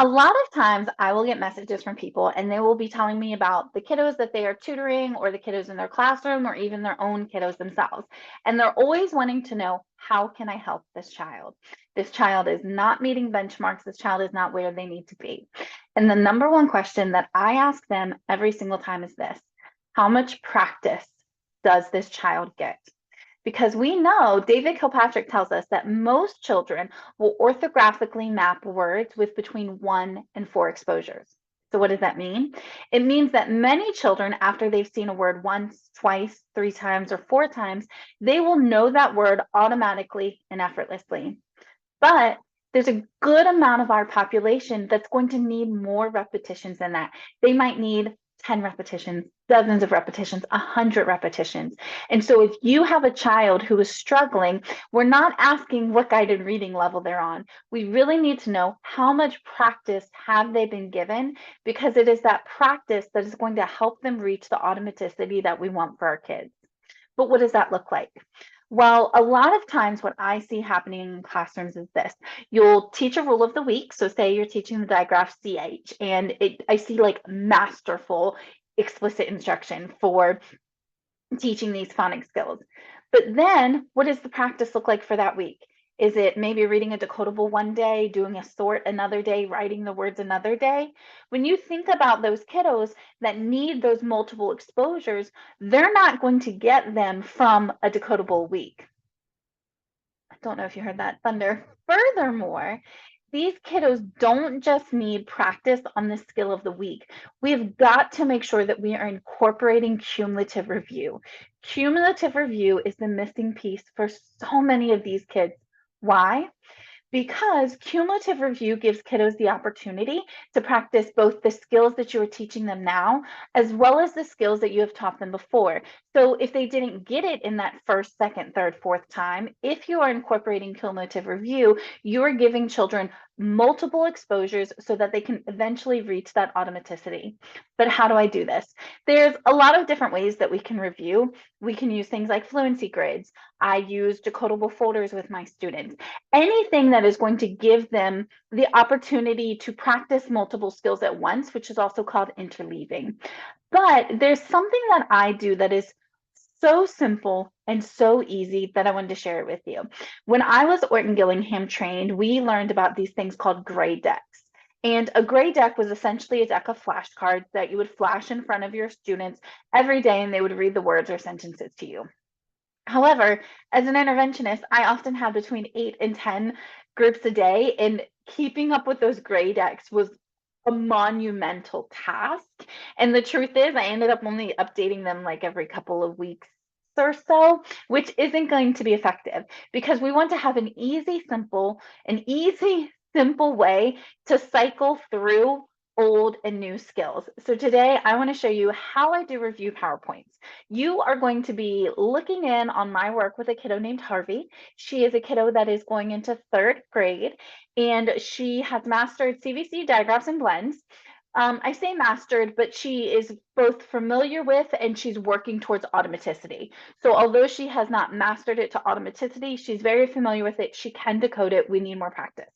A lot of times I will get messages from people and they will be telling me about the kiddos that they are tutoring or the kiddos in their classroom or even their own kiddos themselves. And they're always wanting to know, how can I help this child? This child is not meeting benchmarks. This child is not where they need to be. And the number one question that I ask them every single time is this: how much practice does this child get? Because we know David Kilpatrick tells us that most children will orthographically map words with between 1 and 4 exposures. So what does that mean? It means that many children, after they've seen a word once, twice, 3 times, or 4 times, they will know that word automatically and effortlessly. But there's a good amount of our population that's going to need more repetitions than that. They might need 10 repetitions, dozens of repetitions, 100 repetitions. And so if you have a child who is struggling, we're not asking what guided reading level they're on. We really need to know how much practice have they been given, because it is that practice that is going to help them reach the automaticity that we want for our kids. But what does that look like? Well, a lot of times what I see happening in classrooms is this. You'll teach a rule of the week. So say you're teaching the digraph CH, and I see like masterful explicit instruction for teaching these phonics skills. But then what does the practice look like for that week? Is it maybe reading a decodable one day, doing a sort another day, writing the words another day? When you think about those kiddos that need those multiple exposures, they're not going to get them from a decodable week. I don't know if you heard that thunder. Furthermore, these kiddos don't just need practice on the skill of the week. We've got to make sure that we are incorporating cumulative review. Cumulative review is the missing piece for so many of these kids. Why? Because cumulative review gives kiddos the opportunity to practice both the skills that you are teaching them now, as well as the skills that you have taught them before. So if they didn't get it in that first, second, third, fourth time, if you are incorporating cumulative review, you are giving children multiple exposures so that they can eventually reach that automaticity. But how do I do this? There's a lot of different ways that we can review. We can use things like fluency grids. I use decodable folders with my students. Anything that is going to give them the opportunity to practice multiple skills at once, which is also called interleaving. But there's something that I do that is so simple and so easy that I wanted to share it with you. When I was Orton Gillingham trained, we learned about these things called gray decks. And a gray deck was essentially a deck of flashcards that you would flash in front of your students every day, and they would read the words or sentences to you. However, as an interventionist, I often had between 8 and 10 groups a day, and keeping up with those gray decks was a monumental task. And the truth is, I ended up only updating them like every couple of weeks or so, which isn't going to be effective, because we want to have an easy, simple way to cycle through old and new skills. So today I want to show you how I do review PowerPoints. You are going to be looking in on my work with a kiddo named Harvey. She is a kiddo that is going into 3rd grade, and she has mastered CVC digraphs and blends. I say mastered, but she is both familiar with and she's working towards automaticity. So although she has not mastered it to automaticity, she's very familiar with it. She can decode it. We need more practice.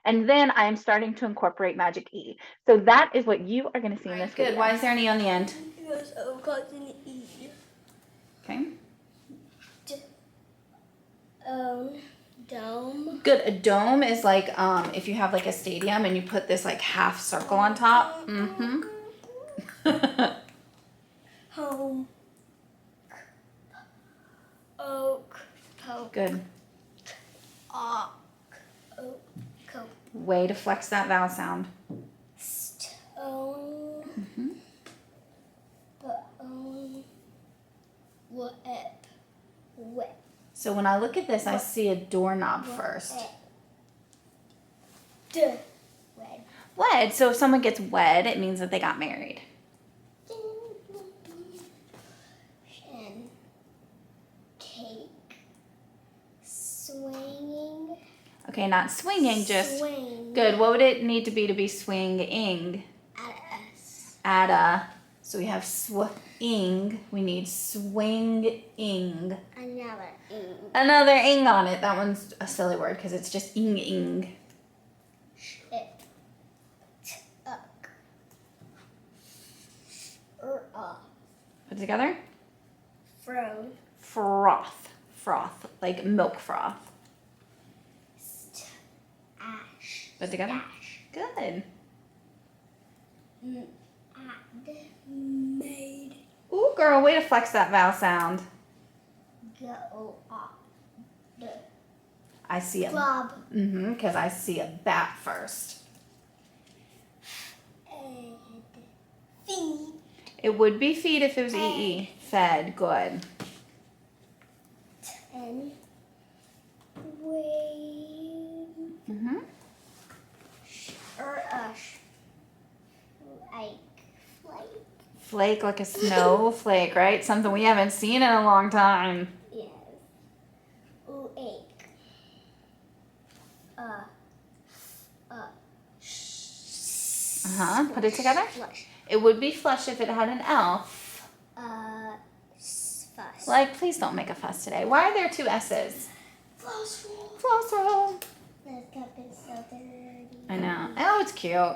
And then I am starting to incorporate Magic E. So that is what you are going to see in this video. Good. Why is there an E on the end? Because I've got an E. Okay. Dome. Good. A dome is like if you have like a stadium and you put this like half circle on top. Mm-hmm. Home. Oak. Poke. Good. Oak. Oak. Coke. Way to flex that vowel sound. Stone. Mm-hmm. Bone. Wet. Wet. So when I look at this, I see a doorknob first. Wed. Wed. So if someone gets wed, it means that they got married. And cake. Swinging. Okay, not swinging, just Swing. good. What would it need to be swinging? At us. So we have swing. We need swinging. Another ing. Another ing on it. That one's a silly word because it's just ing. Ship. Put it together. Froth. Froth. Froth. Like milk froth. Ash. Put it together. Stash. Good. Add. Made. Ooh, girl, way to flex that vowel sound. Go up. I see a Blob. because I see a bat first. And feed. It would be feed if it was EE. Fed. Good. And wave. Like flake. Flake like a snowflake, right? Something we haven't seen in a long time. Yes. Ache. Put it together. Flush. It would be flush if it had an L. Fuss. Like, please don't make a fuss today. Why are there two S's? Floss roll. Floss roll. This cup is so dirty. I know. Oh, it's cute.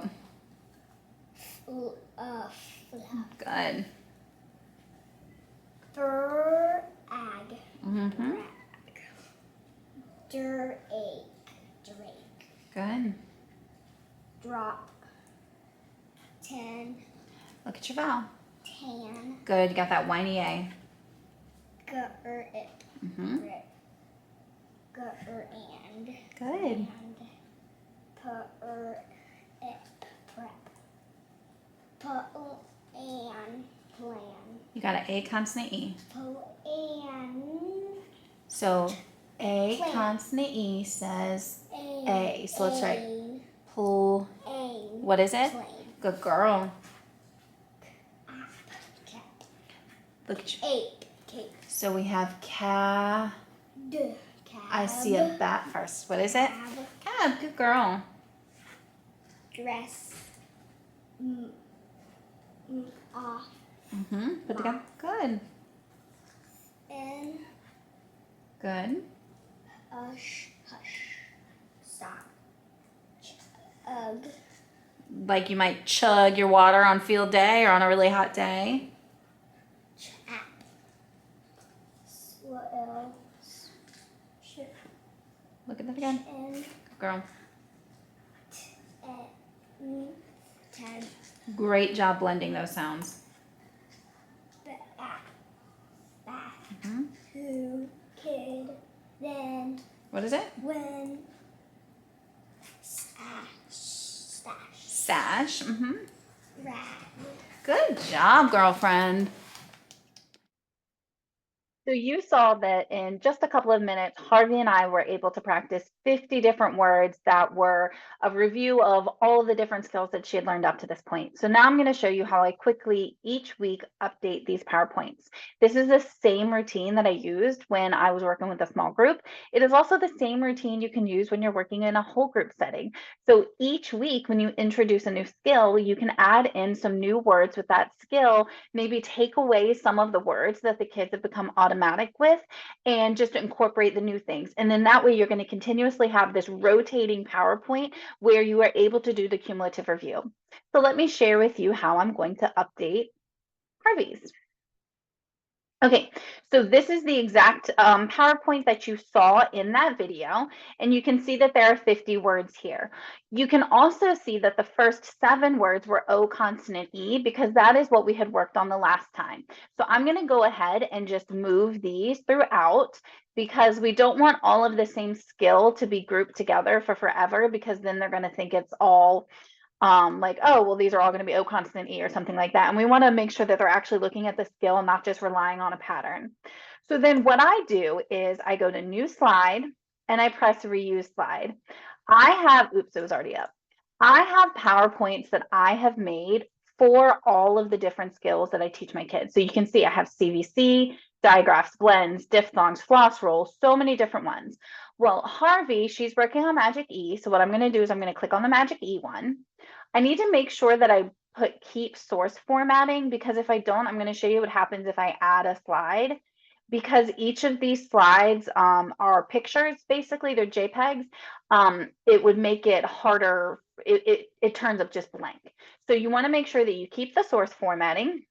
Flap. Good. Brag. Mm-hmm. Drake. Good. Drop. 10. Look at your vowel. Tan. Good. You got that whiny A. It. Mm-hmm. And. Good. It. Prep. And. Plan. You got an A consonant E. And. So A Plan. consonant E says A. So let's write pull. A. What is it? Plane. Good girl. Cap. Look at your. Ape. Cape. So we have cab. Cab. I see a bat first. What is it? Cab. Good girl. Dress. Off. Put together. Good. In. Good. Hush. Stop. Ugh. Like you might chug your water on field day or on a really hot day. Chap. What else? Look at that again. And. Good girl. 10. Great job blending those sounds. Who. Kid. Then. What is it? When. Stash. Sash. Rag. Good job, girlfriend. So you saw that in just a couple of minutes, Harvey and I were able to practice 50 different words that were a review of all of the different skills that she had learned up to this point. So now I'm going to show you how I quickly each week update these PowerPoints. This is the same routine that I used when I was working with a small group. It is also the same routine you can use when you're working in a whole group setting. So each week when you introduce a new skill, you can add in some new words with that skill, maybe take away some of the words that the kids have become automatic with and just incorporate the new things. And then that way you're going to continuously have this rotating PowerPoint where you are able to do the cumulative review. So let me share with you how I'm going to update Harvey's. Okay, so this is the exact PowerPoint that you saw in that video, and you can see that there are 50 words here. You can also see that the first 7 words were O consonant E because that is what we had worked on the last time. So I'm going to go ahead and just move these throughout because we don't want all of the same skill to be grouped together for forever because then they're going to think it's all like, oh, well, these are all going to be O consonant E or something like that. And we want to make sure that they're actually looking at the skill and not just relying on a pattern. So then what I do is I go to new slide and I press reuse slide. I have, oops, it was already up. I have PowerPoints that I have made for all of the different skills that I teach my kids. So you can see I have CVC, digraphs, blends, diphthongs, floss rolls, so many different ones. Well, Harvey, she's working on Magic E. So what I'm going to do is I'm going to click on the Magic E one. I need to make sure that I put keep source formatting because if I don't, I'm going to show you what happens if I add a slide. Because each of these slides are pictures, basically, they're JPEGs, it would make it harder. It turns up just blank. So you want to make sure that you keep the source formatting.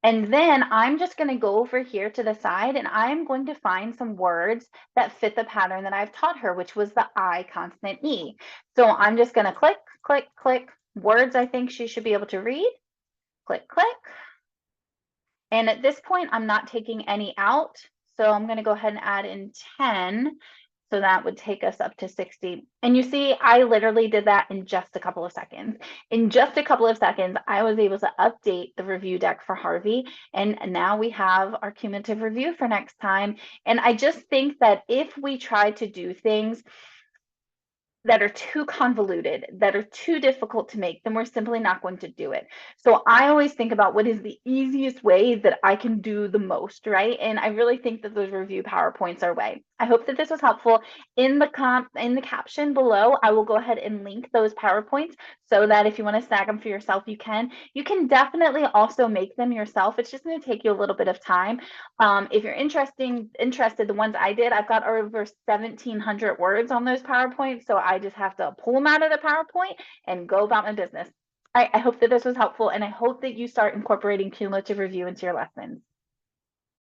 And then I'm just going to go over here to the side and I'm going to find some words that fit the pattern that I've taught her, which was the I consonant E. So I'm just going to click, click, click, words I think she should be able to read, click, click. And at this point, I'm not taking any out. So I'm going to go ahead and add in 10. So that would take us up to 60. And you see, I literally did that in just a couple of seconds. In just a couple of seconds, I was able to update the review deck for Harvey. And now we have our cumulative review for next time. And I just think that if we try to do things that are too convoluted, that are too difficult to make, then we're simply not going to do it. So I always think about what is the easiest way that I can do the most, right? And I really think that those review PowerPoints are way. I hope that this was helpful. In the caption below, I will go ahead and link those PowerPoints so that if you want to snag them for yourself, you can. You can definitely also make them yourself. It's just going to take you a little bit of time. If you're interested, the ones I did, I've got over 1,700 words on those PowerPoints. So I just have to pull them out of the PowerPoint and go about my business. I hope that this was helpful, and I hope that you start incorporating cumulative review into your lessons.